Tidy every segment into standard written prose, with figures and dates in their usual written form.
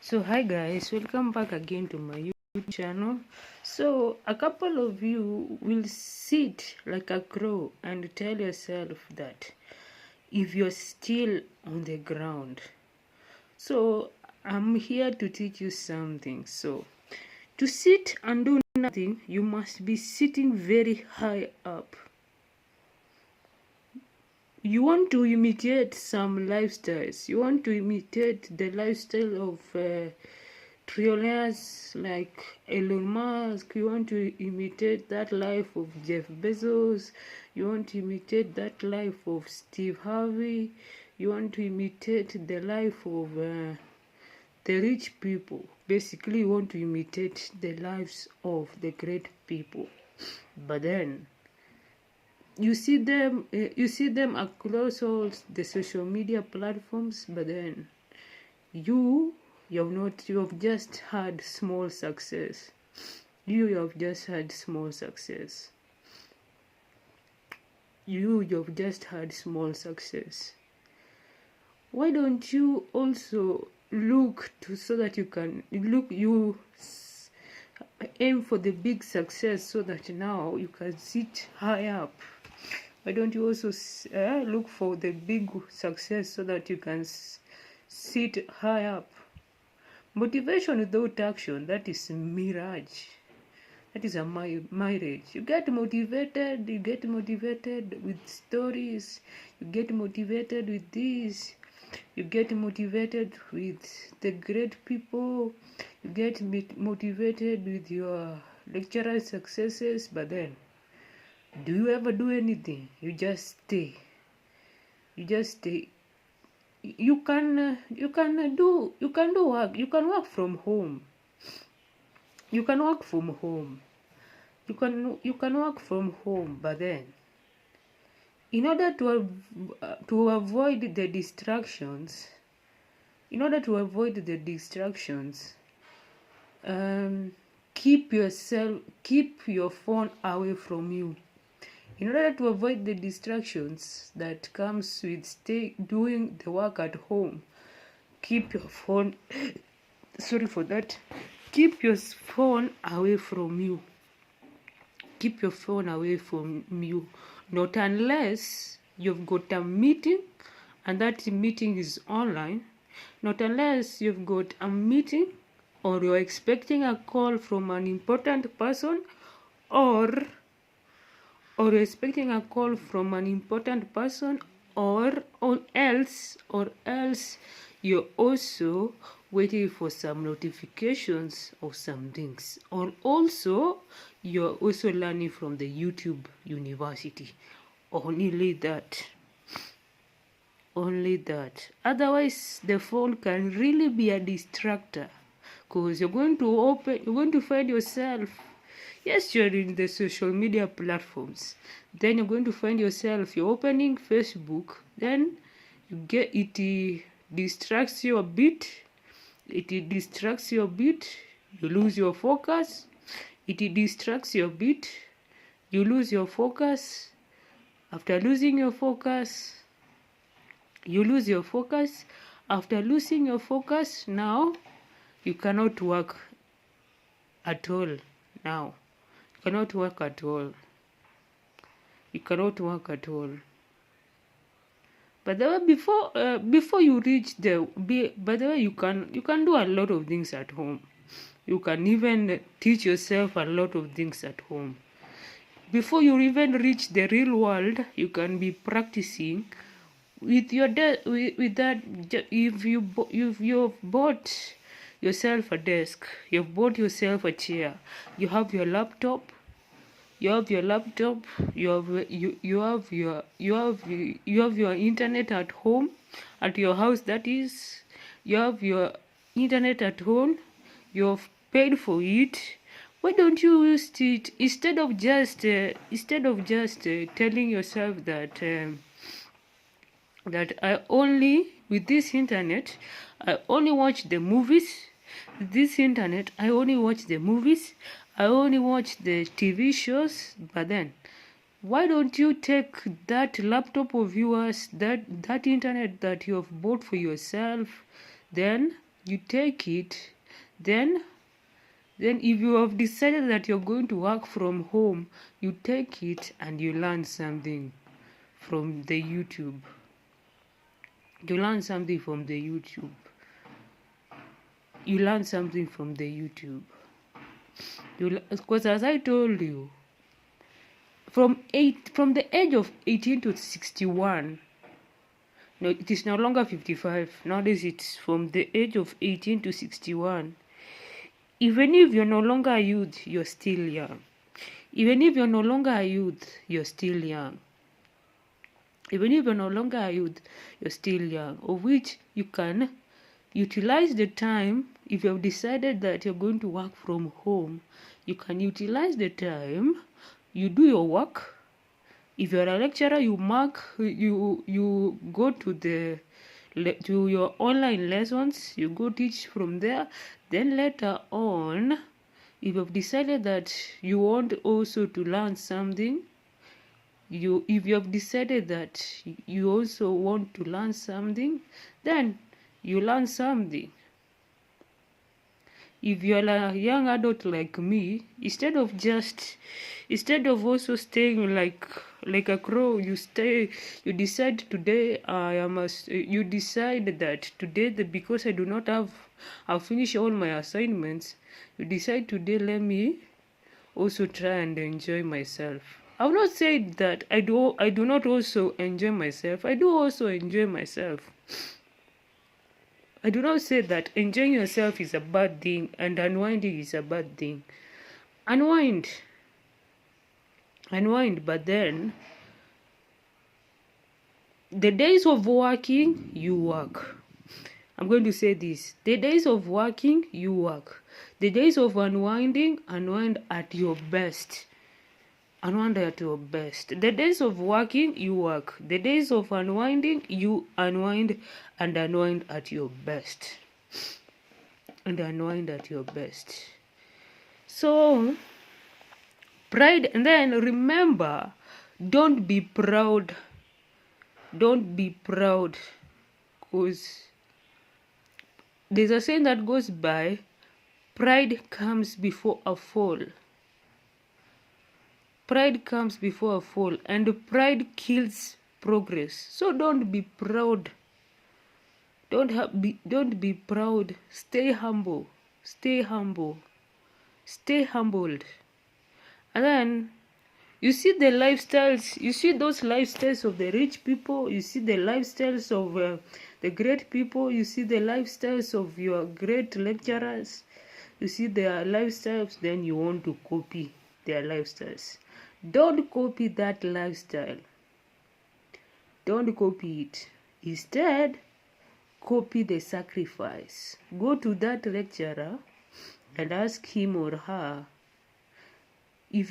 So hi guys, welcome back again to my YouTube channel. So a couple of you will sit like a crow and tell yourself that if you're still on the ground. So I'm here to teach you something. So to sit and do nothing, you must be sitting very high up. You want to imitate some lifestyles. You want to imitate the lifestyle of trillionaires like Elon Musk. You want to imitate that life of Jeff Bezos. You want to imitate that life of Steve Harvey. You want to imitate the life of the rich people. Basically, you want to imitate the lives of the great people. But then you see them across all the social media platforms, but then you have just had small success. You have just had small success. You have just had small success. Why don't you also look to so that you can aim for the big success so that now you can sit high up? Why don't you also look for the big success so that you can sit high up? Motivation without action, that is mirage. That is a mirage. You get motivated with stories. You get motivated with this. You get motivated with the great people. You get motivated with your lecturer successes, but then do you ever do anything? You just stay. You can do work. You can work from home. You can work from home. You can work from home, but then in order to avoid the distractions, keep your phone away from you. In order to avoid the distractions that comes with doing the work at home, keep your phone keep your phone away from you. Keep your phone away from you. Not unless you've got a meeting and that meeting is online. Not unless you've got a meeting or you're expecting a call from an important person, or you're expecting a call from an important person, or else you're also waiting for some notifications of some things, or also you're also learning from the YouTube University. Only that. Otherwise, the phone can really be a distractor, because you're going to find yourself, yes, you're in the social media platforms, then you're going to find yourself, you're opening Facebook, then it distracts you a bit, you lose your focus, it distracts you a bit, you lose your focus. After losing your focus, you lose your focus. After losing your focus, now you cannot work at all. Now you cannot work at all. But the way before you reach by the way, you can do a lot of things at home. You can even teach yourself a lot of things at home. Before you even reach the real world, you can be practicing with your with that. If you've bought yourself a desk, you've bought yourself a chair, you have your laptop, you have your internet at home, at your house, that is, you have your internet at home, you've paid for it. Why don't you use it instead of just telling yourself that I only, with this internet, I only watch the movies. This internet, I only watch the movies. I only watch the TV shows. But then, why don't you take that laptop of yours, that internet that you have bought for yourself, then you take it. Then if you have decided that you're going to work from home, you take it and you learn something from the YouTube. You learn something from the YouTube. You learn something from the YouTube. Because as I told you, from the age of 18 to 61, no, it is no longer 55. Nowadays it's from the age of 18 to 61. Even if you're no longer a youth, you're still young. Even if you're no longer a youth, you're still young. Even if you're no longer a youth, you're still young, of which you can utilize the time. If you have decided that you're going to work from home, you can utilize the time. You do your work. If you're a lecturer, you go to your online lessons. You go teach from there. Then later on, if you've decided that you want also to learn something, if you have decided that you also want to learn something, then you learn something. If you're a young adult like me, instead of also staying like a crow, you decide today you decide that today, because I do not have, I'll finish all my assignments, you decide today, let me also try and enjoy myself. I've not said that I do not also enjoy myself. I do also enjoy myself. I do not say that enjoying yourself is a bad thing and unwinding is a bad thing. Unwind, but then the days of working, you work. I'm going to say this. The days of working, you work. The days of unwinding, unwind at your best. Unwind at your best. The days of working, you work. The days of unwinding, you unwind and unwind at your best. And unwind at your best. So, pride, and then remember, don't be proud. Don't be proud. Because there's a saying that goes by, pride comes before a fall. Pride comes before a fall, and pride kills progress. So don't be proud. Don't be proud. Stay humble. Stay humble. Stay humbled. And then you see the lifestyles. You see those lifestyles of the rich people. You see the lifestyles of the great people. You see the lifestyles of your great lecturers. You see their lifestyles. Then you want to copy their lifestyles. Don't copy that lifestyle. Don't copy it. Instead, copy the sacrifice. Go to that lecturer and ask him or her. If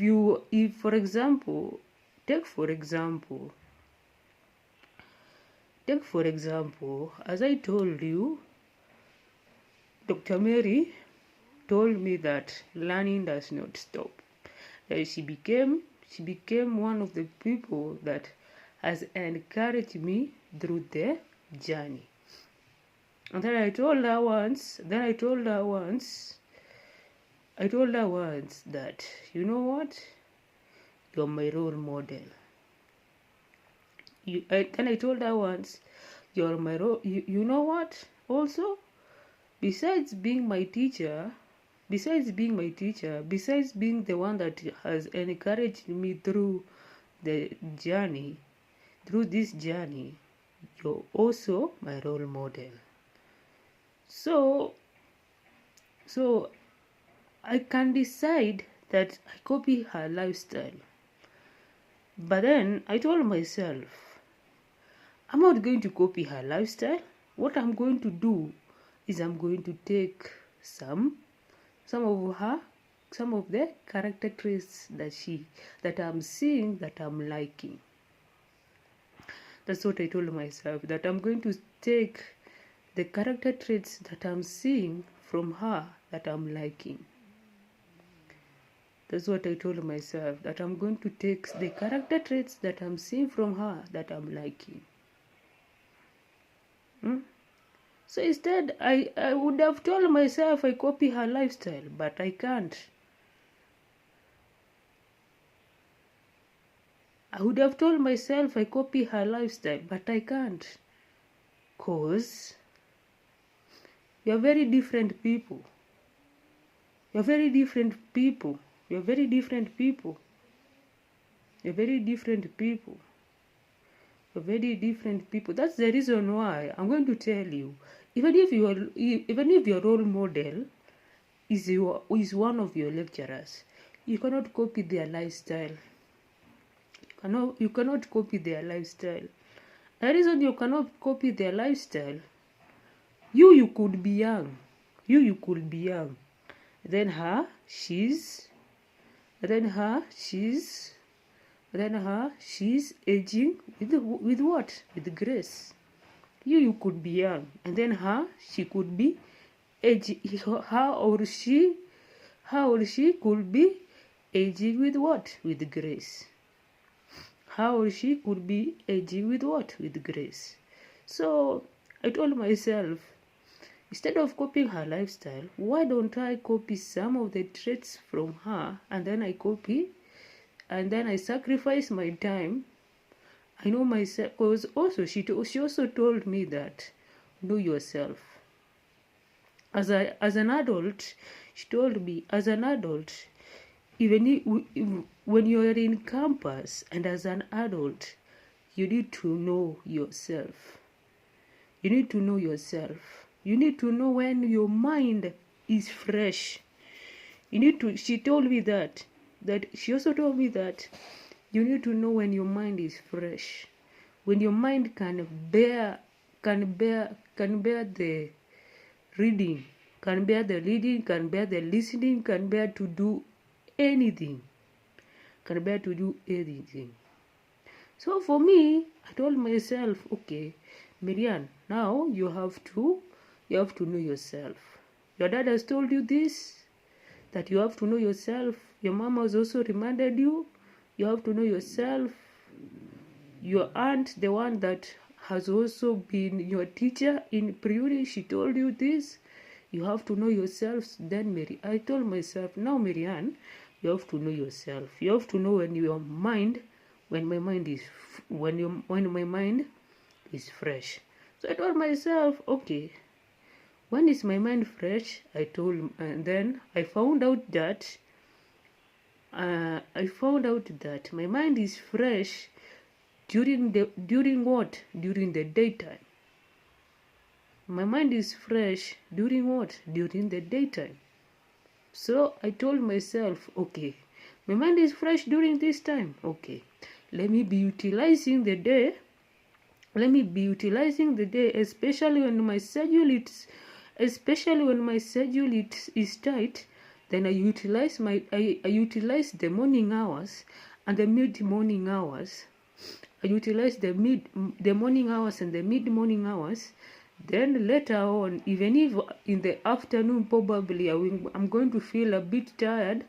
for example, take for example, as I told you, Dr. Mary told me that learning does not stop. She became one of the people that has encouraged me through the journey. And then I told her once that, you know what? You're my role model. Then I told her once, you're my role. You know what? Also, besides being my teacher, besides being the one that has encouraged me through this journey, you're also my role model. So I can decide that I copy her lifestyle. But then I told myself, I'm not going to copy her lifestyle. What I'm going to do is I'm going to take some of the character traits that I'm seeing, that I'm liking. That's what I told myself, that I'm going to take the character traits that I'm seeing from her that I'm liking. That's what I told myself, that I'm going to take the character traits that I'm seeing from her that I'm liking. So instead, I would have told myself I copy her lifestyle, but I can't. I would have told myself I copy her lifestyle, but I can't. Because we are very different people. You're very different people. You're very different people. You're very different people. You're very different people. That's the reason why I'm going to tell you, even if your role model is one of your lecturers, you cannot copy their lifestyle. You cannot copy their lifestyle. The reason you cannot copy their lifestyle, you could be young. You could be young. Then she's aging with what? With grace. You could be young, and then she could be aging. Her or she could be aging with what? With grace. Her or she could be aging with what? With grace. So I told myself, instead of copying her lifestyle, why don't I copy some of the traits from her, and then I copy, and then I sacrifice my time. I know myself, because also she also told me that know yourself. As an adult, she told me, as an adult, even when you are in campus and as an adult, you need to know yourself. You need to know yourself. You need to know when your mind is fresh. She told me that she also told me that you need to know when your mind is fresh. When your mind can bear the reading, can bear the reading, can bear the listening, can bear to do anything. Can bear to do anything. So for me, I told myself, okay, Marianne, now you have to know yourself. Your dad has told you this, that you have to know yourself. Your mom has also reminded you, you have to know yourself. Your aunt, the one that has also been your teacher in Priori, she told you this. You have to know yourself. Then I told myself, now Marianne, you have to know yourself. You have to know when my mind is fresh. So I told myself, okay, when is my mind fresh? And then I found out that my mind is fresh during what? During the daytime. My mind is fresh during what? During the daytime. So I told myself, okay, my mind is fresh during this time. Okay, let me be utilizing the day. Especially when my schedule is tight. Then I utilize the morning hours and the mid-morning hours. I utilize the morning hours and the mid-morning hours. Then later on, even if in the afternoon probably I'm going to feel a bit tired,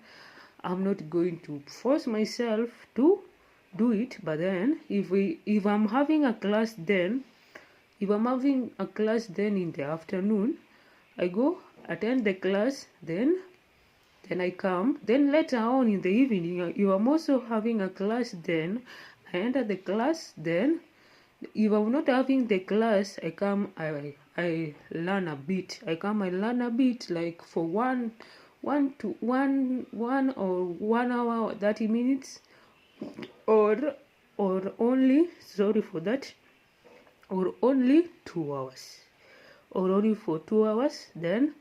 I'm not going to force myself to do it. But then if I'm having a class then, in the afternoon, I go attend the class, then I come. Then later on in the evening, if I'm also having a class, then I enter the class. Then if I'm not having the class, I come, I learn a bit. I learn a bit, like for one or 1 hour, 30 minutes, or only, sorry for that, or only 2 hours, or only for 2 hours. Then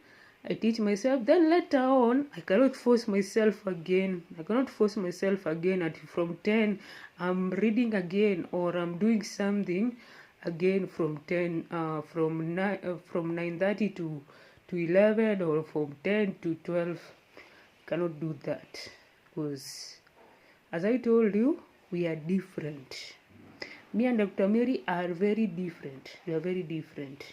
I teach myself. Then later on, I cannot force myself again. At from 10, I'm reading again, or I'm doing something again from 10, from 9:30 to 11, or from 10 to 12. I cannot do that, because as I told you, we are different. Me and Dr. Mary are very different. We are very different.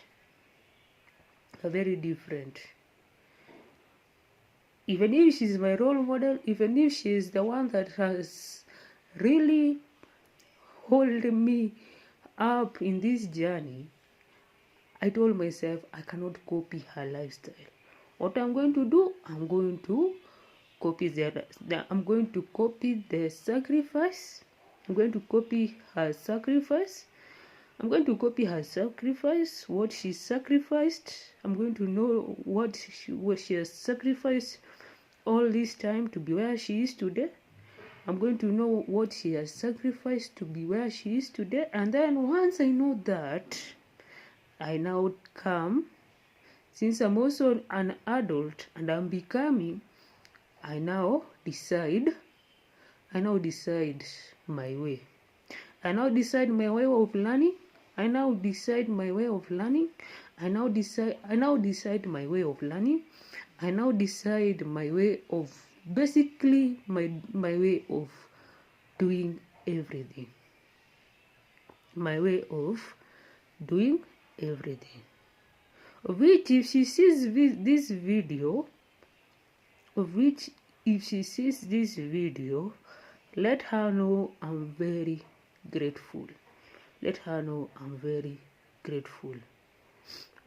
Even if she's my role model, even if she is the one that has really held me up in this journey, I told myself I cannot copy her lifestyle. What I'm going to do, I'm going to copy I'm going to copy the sacrifice. I'm going to copy her sacrifice. I'm going to copy her sacrifice, what she sacrificed. I'm going to know what she has sacrificed all this time to be where she is today. I'm going to know what she has sacrificed to be where she is today. And then once I know that, I now come, since I'm also an adult and I'm becoming, I now decide my way. I now decide my way of learning. I now decide my way of learning. I now decide my way of learning. I now decide my way of, basically my way of doing everything. My way of doing everything. Of which if she sees this video, let her know I'm very grateful. Let her know I'm very grateful.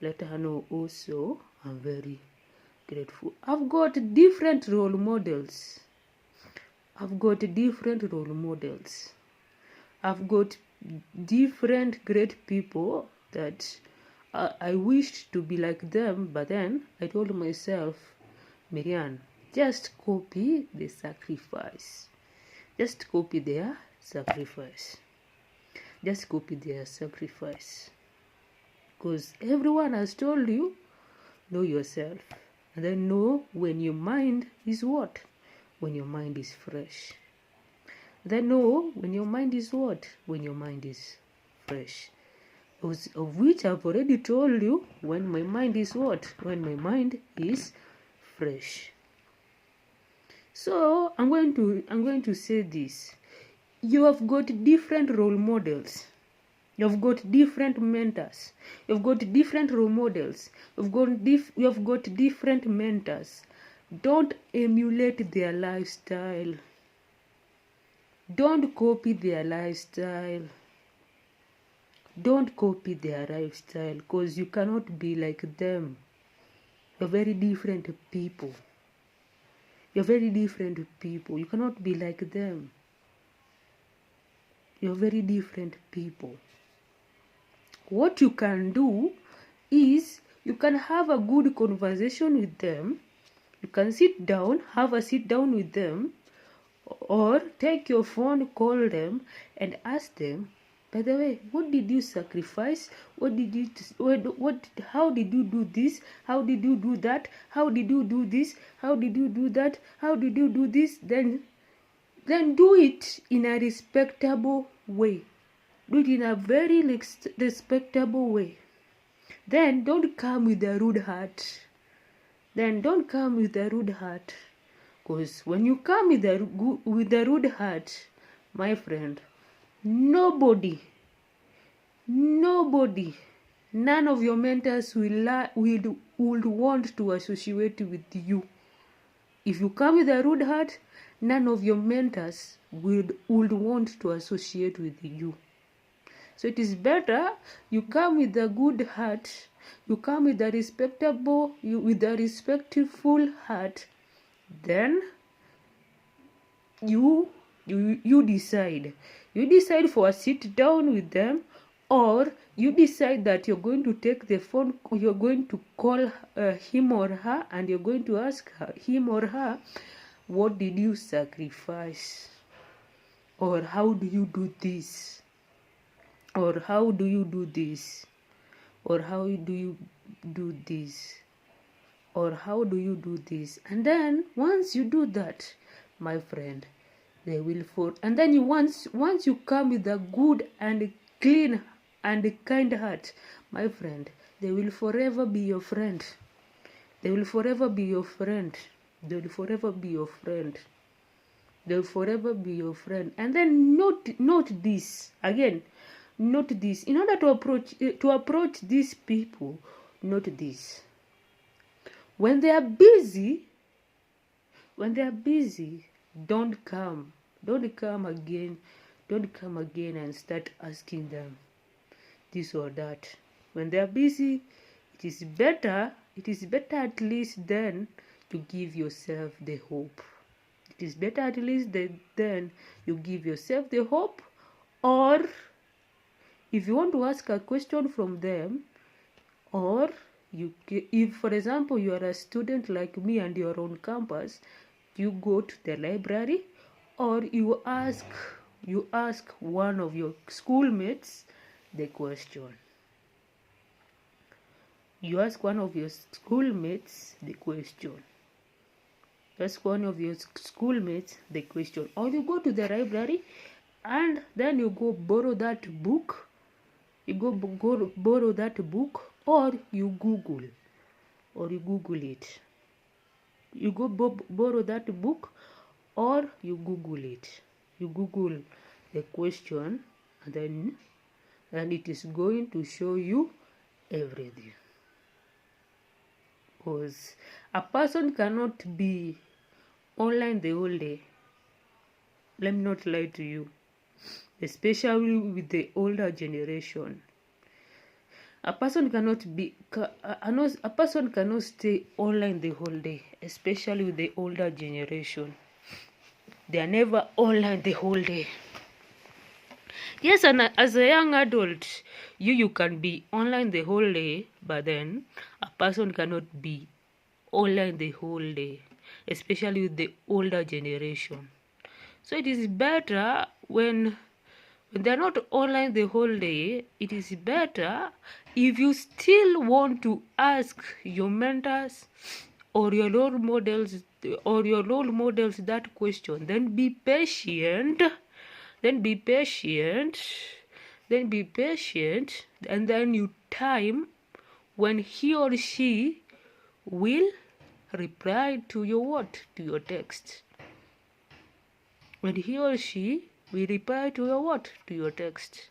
Let her know also I'm very grateful. I've got different role models. I've got different great people that I wished to be like them, but then I told myself, Marianne, just copy the sacrifice. Just copy their sacrifice. Just copy their sacrifice. Because everyone has told you, know yourself. And then know when your mind is what? When your mind is fresh. Then know when your mind is what? When your mind is fresh. Of which I've already told you when my mind is what? When my mind is fresh. So I'm going to say this. You have got different role models. You've got different mentors. You've got different role models. You've got different mentors. Don't emulate their lifestyle. Don't copy their lifestyle. Don't copy their lifestyle, because you cannot be like them. You're very different people. You're very different people. You cannot be like them. You're very different people. What you can do is you can have a good conversation with them. You can sit down, have a sit down with them, or take your phone, call them, and ask them, by the way, what did you sacrifice? How did you do this? How did you do that? How did you do this? How did you do that? How did you do this? Then do it in a respectable way. Do it in a very respectable way. Then don't come with a rude heart. Because when you come with a rude heart, my friend, nobody, none of your mentors would want to associate with you. If you come with a rude heart, none of your mentors would want to associate with you. So it is better you come with a good heart, you come with a respectful heart, then you decide. You decide for a sit down with them, or you decide that you're going to take the phone, you're going to call him or her, and you're going to ask him or her, what did you sacrifice? Or how do you do this? Or how do you do this? Or how do you do this? Or how do you do this? And then once you do that, my friend, they will fall. And then once you come with a good and clean and kind heart, my friend, they will forever be your friend. They will forever be your friend. They will forever be your friend. They will forever be your friend. And then note this again. Note this. In order to approach these people, note this. When they are busy, don't come again and start asking them this or that. When they are busy, it is better at least then to give yourself the hope. It is better at least then you give yourself the hope. Or if you want to ask a question from them, or if for example you are a student like me and you are on campus, you go to the library, or you ask one of your schoolmates the question. You ask one of your schoolmates the question. Ask one of your schoolmates the question. Or you go to the library and then you go borrow that book. You go borrow that book, or you Google it. You go borrow that book, or you Google it. You Google the question, and then it is going to show you everything. Because a person cannot be online the whole day. Let me not lie to you, especially with the older generation. A person cannot stay online the whole day, especially with the older generation. They are never online the whole day. Yes, and as a young adult, you can be online the whole day, but then a person cannot be online the whole day, especially with the older generation. So it is better when they are not online the whole day. It is better if you still want to ask your mentors or your role models that question, then be patient. And then you time when he or she will reply to your text. When he or she will reply to your text.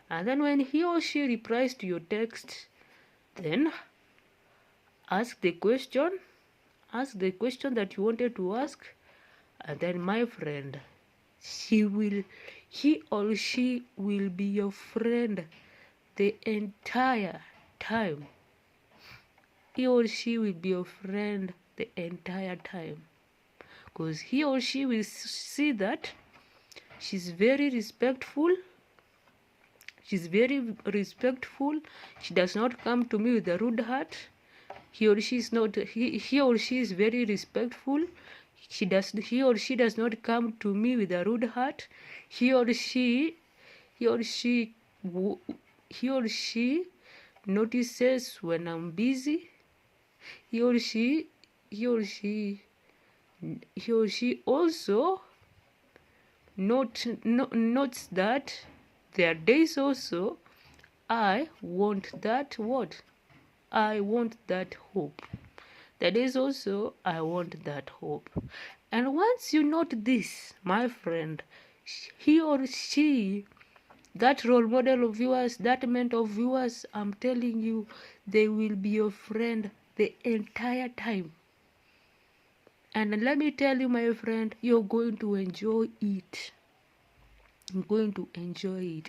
And then when he or she replies to your text, then ask the question that you wanted to ask, and then my friend, he or she will be your friend the entire time. He or she will be your friend the entire time, because he or she will see that she's very respectful. She does not come to me with a rude heart. He or she is very respectful. He or she does not come to me with a rude heart. He or she notices when I'm busy. He or she also notes that there are days also I want that hope. There is also I want that hope. And once you note this, my friend, he or she, that role model of yours, that mentor of yours, I'm telling you, they will be your friend the entire time. And let me tell you, my friend, you're going to enjoy it.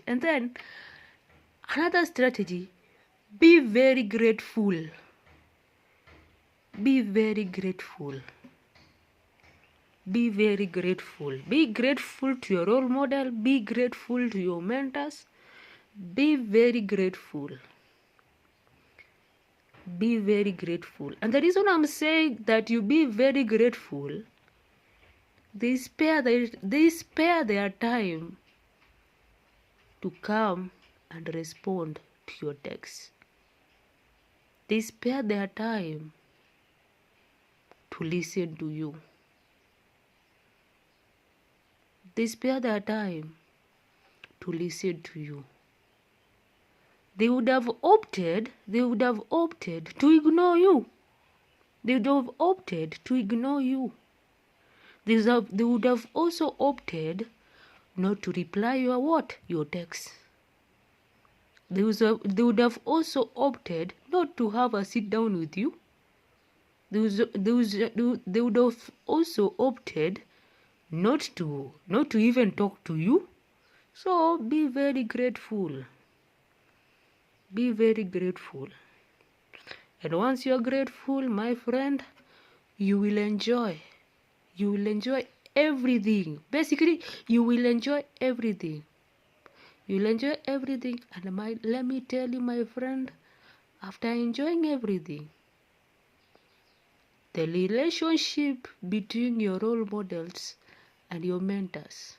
And then another strategy, be very grateful. Be grateful to your role model. Be grateful to your mentors. Be very grateful. And the reason I'm saying that you be very grateful, they spare their time to come and respond to your text. They spare their time to listen to you. They spare their time to listen to you. They would have opted to ignore you. They would have opted to ignore you. They would have also opted not to reply your text. They would have also opted not to have a sit down with you. They would have also opted not to even talk to you. So be very grateful. be very grateful. And once you're grateful, my friend, you will enjoy. You will enjoy everything. Basically, you will enjoy everything. You'll enjoy everything. And let me tell you, my friend, after enjoying everything, the relationship between your role models and your mentors,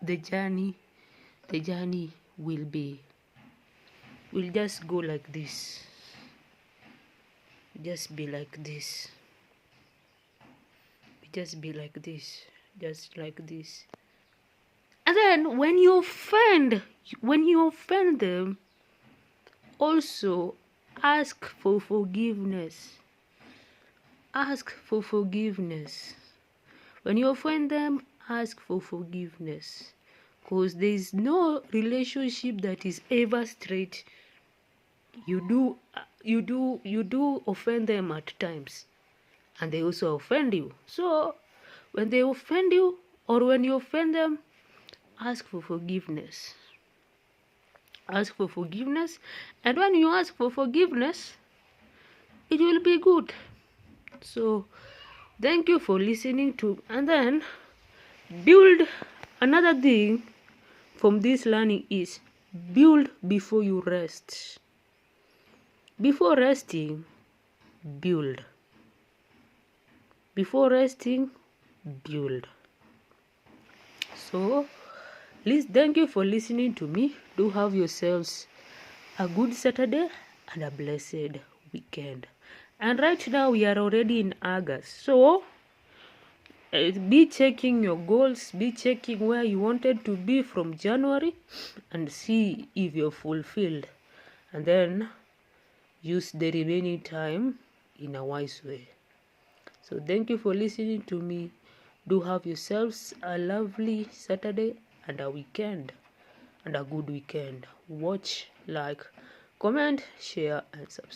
the journey will just go like this. Just be like this. Just be like this. Just like this. And then when you offend them, also ask for forgiveness. Ask for forgiveness. When you offend them, ask for forgiveness. Because there is no relationship that is ever straight. You do offend them at times, and they also offend you. So when they offend you, or when you offend them, ask for forgiveness. Ask for forgiveness. And when you ask for forgiveness, it will be good. So thank you for listening to. And then build. Another thing from this learning is build before you rest. Before resting, build. Before resting, build. So please, thank you for listening to me. Do have yourselves a good Saturday and a blessed weekend. And right now we are already in August. So be checking your goals, be checking where you wanted to be from January, and see if you're fulfilled. And then use the remaining time in a wise way. So thank you for listening to me. Do have yourselves a lovely Saturday and a weekend, and a good weekend. Watch, like, comment, share, and subscribe.